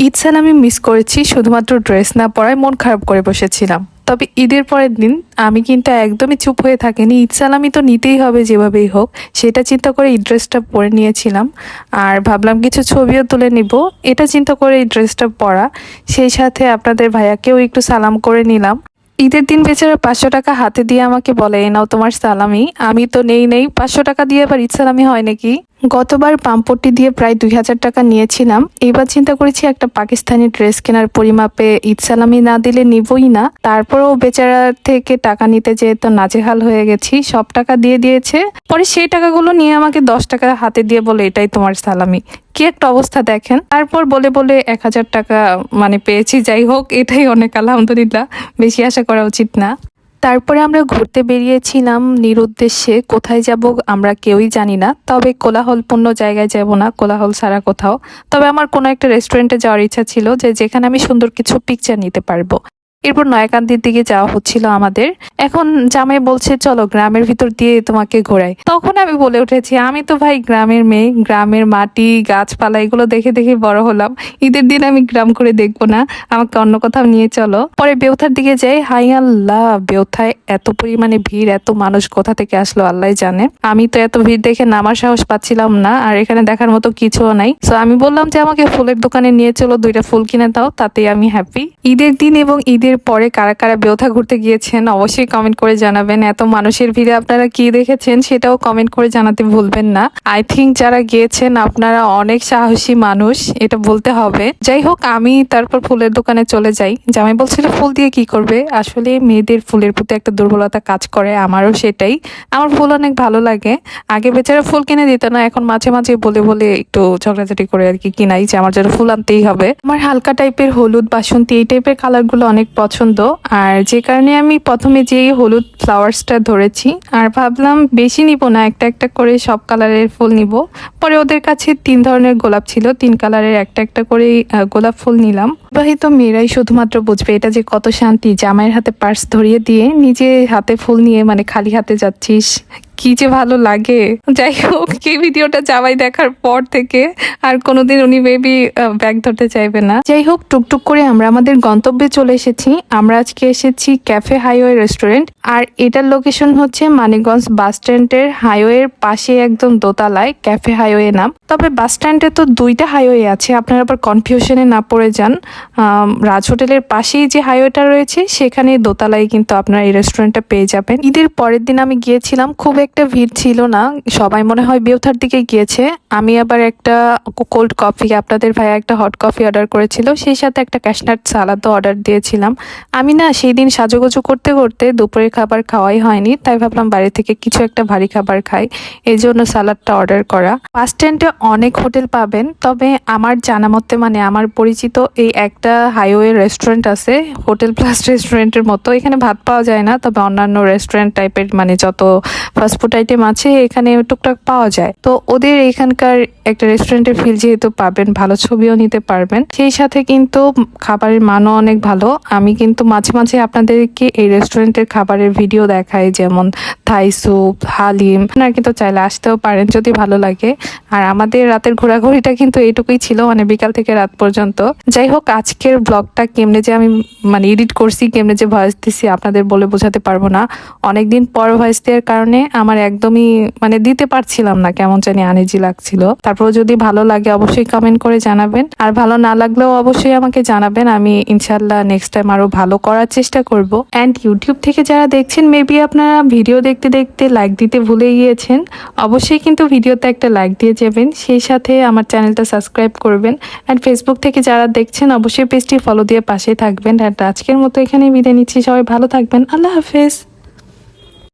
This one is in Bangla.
ঈদ সালামি মিস করেছি, শুধুমাত্র ড্রেস না পরায় মন খারাপ করে বসেছিলাম। তবে ঈদের পরের দিন আমি কিন্তু একদমই চুপ হয়ে থাকিনি। ঈদ সালামি তো নিতেই হবে যেভাবেই হোক, সেটা চিন্তা করে এই ড্রেসটা পরে নিয়েছিলাম। আর ভাবলাম কিছু ছবিও তুলে নিব, এটা চিন্তা করে এই ড্রেসটা পরা। সেই সাথে আপনাদের ভাইয়াকেও একটু সালাম করে নিলাম। ঈদের দিন বেচারা 500 টাকা হাতে দিয়ে আমাকে বলে, এ নাও তোমার সালামি। আমি তো নেই 500 টাকা দিয়ে আবার ঈদ সালামি হয় নাকি? গতবার পাম্পটি দিয়ে প্রায় 2000 টাকা নিয়েছিলাম। এবার চিন্তা করেছি একটা পাকিস্তানি ড্রেস কেনার পরিমাপে ঈদ সালামি না দিলে নিবই না। তারপরেও বেচারা থেকে টাকা নিতে যেয়ে তো নাজেহাল হয়ে গেছি, সব টাকা দিয়ে দিয়েছে। পরে সেই টাকাগুলো নিয়ে আমাকে 10 টাকা হাতে দিয়ে বলে, এটাই তোমার সালামি। কি একটা অবস্থা দেখেন। তারপর বলে বলে 1000 টাকা পেয়েছি। যাই হোক, এটাই অনেক, আলহামদুলিল্লাহ। বেশি আশা করা উচিত না। তারপরে আমরা ঘুরতে বেরিয়েছিলাম নিরুদ্দেশ্যে। কোথায় যাব আমরা কেউই জানি না, তবে কোলাহলপূর্ণ জায়গায় যাব না, কোলাহল ছাড়া কোথাও। তবে আমার কোনো একটা রেস্টুরেন্টে যাওয়ার ইচ্ছা ছিল, যেখানে আমি সুন্দর কিছু পিকচার নিতে পারবো। এরপর নয়াকান্দির দিকে যাওয়া হচ্ছিল আমাদের। এখন জামাই বলছে চলো গ্রামের ভিতর দিয়ে তোমাকে ঘোরাই। তখন আমি বলে উঠেছি, আমি তো ভাই গ্রামের মেয়ে, গ্রামের মাটি গাছপালা এগুলো দেখে দেখে বড় হলাম। ঈদের দিন আমি গ্রাম করে দেখবো না, আমাকে অন্য কোথাও নিয়ে চলো। পরে বেউথার দিকে যাই। হাই আল্লাহ, বেউথায় এত পরিমাণে ভিড়, এত মানুষ কোথা থেকে আসলো আল্লাহ জানে। আমি তো এত ভিড় দেখে নামার সাহস পাচ্ছিলাম না, আর এখানে দেখার মতো কিছুও নাই। তো আমি বললাম যে আমাকে ফুলের দোকানে নিয়ে চলো, 2টা ফুল কিনে দাও, তাতেই আমি হ্যাপি। ঈদের দিন এবং ঈদের পরে কারা কারা বেউথা ঘুরতে গিয়েছেন অবশ্যই কমেন্ট করে জানাবেন। এত মানুষের ভিড়ে আপনারা কি দেখেছেন সেটাও কমেন্ট করে জানাতে ভুলবেন না। আই থিঙ্ক যারা গিয়েছেন আপনারা অনেক সাহসী মানুষ, এটা বলতে হবে। যাই হোক, আমি তারপর ফুলের দোকানে চলে যাই। জামাই বলছিল ফুল দিয়ে কি করবে। আসলে মেয়েদের ফুলের প্রতি একটা দুর্বলতা কাজ করে, আমারও সেটাই। আমার ফুল অনেক ভালো লাগে। আগে বেচারা ফুল কিনে দিত না, এখন মাঝে মাঝে বলে বলে একটু ঝগড়াঝাটি করে আর কি কিনাই, যে আমার জন্য ফুল আনতেই হবে। আমার হালকা টাইপের হলুদ বাসন্তী এই টাইপের কালার গুলো অনেক পছন্দ, আর যে কারণে আমি প্রথমে যে হলুদ ফ্লাওয়ার্সটা ধরেছি। আর ভাবলাম বেশি নিব না, একটা একটা করে সব কালারের ফুল নিব। পরে ওদের কাছে 3 ধরনের গোলাপ ছিল, 3 কালারের একটা একটা করে গোলাপ ফুল নিলাম। বিবাহিত মেয়েরাই শুধুমাত্র বুঝবে এটা যে কত শান্তি, জামাইয়ের হাতে পার্স ধরিয়ে দিয়ে নিজে হাতে ফুল নিয়ে খালি হাতে যাচ্ছিস, কি যে ভালো লাগে। যাই হোক, এই ভিডিওটা জামাই দেখার পর থেকে আর কোনোদিন উনি বেবি ব্যাগ ধরতে চাইবে না। যাই হোক, টুকটুক করে আমরা আমাদের গন্তব্যে চলে এসেছি। আমরা আজকে এসেছি ক্যাফে হাইওয়ে রেস্টুরেন্ট, আর এটার লোকেশন হচ্ছে মানিকগঞ্জ বাস স্ট্যান্ডের হাইওয়ের পাশে একদম দোতলায় ক্যাফে হাইওয়ে নাম। তবে বাস স্ট্যান্ডে তো 2টা হাইওয়ে আছে, আপনারা আবার কনফিউশনে না পড়ে যান। রাজ হোটেলের পাশেই যে হাইওয়েটা রয়েছে সেখানে দোতলায় কিন্তু আপনারা এই রেস্টুরেন্টটা পেয়ে যাবেন। ঈদের পরের দিন আমি গিয়েছিলাম, খুব একটা ভিড় ছিল না, সবাই মনে হয় বেউথার দিকে গিয়েছে। আমি আবার একটা কোল্ড কফি, আপনাদের ভাইয়া একটা হট কফি অর্ডার করেছিল, সেই সাথে একটা ক্যাশনাট সালাদও অর্ডার দিয়েছিলাম। আমি না সেই দিন সাজুগুজু করতে করতে দুপুরের খাবার খাওয়াই হয়নি, তাই ভাবলাম বাইরে থেকে কিছু একটা ভারী খাবার খাই, এই জন্য সালাদটা অর্ডার করা। বাস স্ট্যান্ডে অনেক হোটেল পাবেন, তবে আমার জানা মতে আমার পরিচিত এই একটা হাইওয়ে রেস্টুরেন্ট আছে, হোটেল প্লাস রেস্টুরেন্টের মতো। এখানে ভাত পাওয়া যায় না, তবে অন্যান্য রেস্টুরেন্ট টাইপের যত ফাস্টফুড আইটেম আছে এখানে টুকটাক পাওয়া যায়। তো ওদের এখানকার একটা রেস্টুরেন্টের ফিল যেহেতু পাবেন, ভালো ছবিও নিতে পারবেন, সেই সাথে কিন্তু খাবারের মানও অনেক ভালো। আমি কিন্তু মাঝে মাঝে আপনাদেরকে এই রেস্টুরেন্টের খাবারের ভিডিও দেখাই, যেমন থাই স্যুপ, হালিম। আপনারা কিন্তু চাইলে আসতেও পারেন যদি ভালো লাগে। আর আমাদের রাতের ঘোরাঘুরিটা কিন্তু এইটুকুই ছিল, বিকাল থেকে রাত পর্যন্ত। যাই হোক, আজকের ব্লগটা কেমনে যে আমি এডিট করছি, কেমনে যে ভয়েস দিছি আপনাদের বলে বোঝাতে পারবো না। অনেকদিন পর ভয়েস দেওয়ার কারণে আমার একদমই দিতে পারছিলাম না, কেমন জানি আনইজি লাগছিল। তারপর যদি ভালো লাগে অবশ্যই কমেন্ট করে জানাবেন, আর ভালো না লাগলেও অবশ্যই আমাকে জানাবেন। আমি ইনশাল্লাহ নেক্সট টাইম আরো ভালো করার চেষ্টা করব। অ্যান্ড ইউটিউব থেকে যারা দেখছেন, মেবি আপনারা ভিডিও দেখতে দেখতে লাইক দিতে ভুলে গিয়েছেন, অবশ্যই কিন্তু ভিডিওতে একটা লাইক দিয়ে যাবেন, সেই সাথে আমার চ্যানেলটা সাবস্ক্রাইব করবেন। অ্যান্ড ফেসবুক থেকে যারা দেখছেন অবশ্যই পেজটি ফলো দিয়ে পাশে থাকবেন। আর আজকের মতো এখানে বিদায় নিচ্ছি, সবাই ভালো থাকবেন, আল্লাহ হাফেজ।